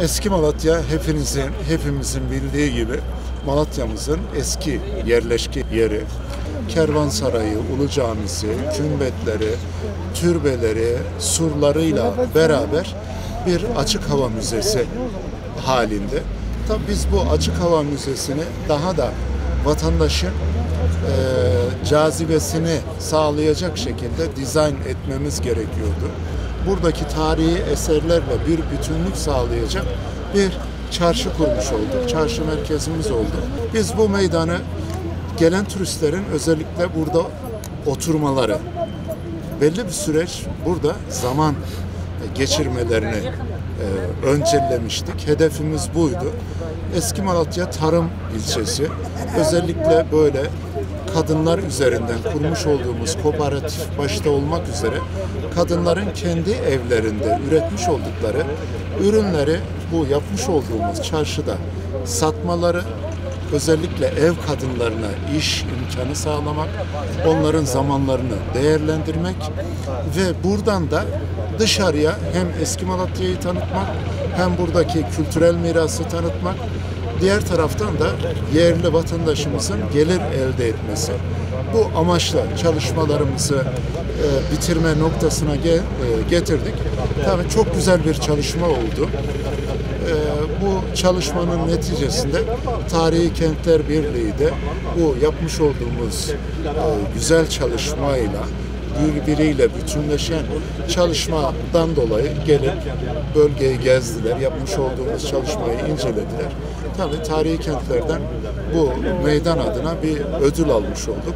Eski Malatya hepimizin bildiği gibi Malatya'mızın eski yerleşke yeri. Kervansarayı, Ulu Camisi, kümbetleri, türbeleri, surlarıyla beraber bir açık hava müzesi halinde. Tabii biz bu açık hava müzesini daha da vatandaşın cazibesini sağlayacak şekilde dizayn etmemiz gerekiyordu. Buradaki tarihi eserlerle bir bütünlük sağlayacak bir çarşı kurmuş olduk. Çarşı merkezimiz oldu. Biz bu meydanı gelen turistlerin özellikle burada oturmaları, belli bir süreç burada zaman geçirmelerini öncellemiştik. Hedefimiz buydu. Eski Malatya Tarım ilçesi özellikle böyle kadınlar üzerinden kurmuş olduğumuz kooperatif başta olmak üzere kadınların kendi evlerinde üretmiş oldukları ürünleri bu yapmış olduğumuz çarşıda satmaları, özellikle ev kadınlarına iş imkanı sağlamak, onların zamanlarını değerlendirmek ve buradan da dışarıya hem Eski Malatya'yı tanıtmak, hem buradaki kültürel mirası tanıtmak, diğer taraftan da yerli vatandaşımızın gelir elde etmesi. Bu amaçla çalışmalarımızı bitirme noktasına getirdik. Tabii çok güzel bir çalışma oldu. Bu çalışmanın neticesinde Tarihi Kentler Birliği de bu yapmış olduğumuz güzel çalışmayla birbiriyle bütünleşen çalışmadan dolayı gelip bölgeyi gezdiler, yapmış olduğumuz çalışmayı incelediler. Tabii tarihi kentlerden bu meydan adına bir ödül almış olduk.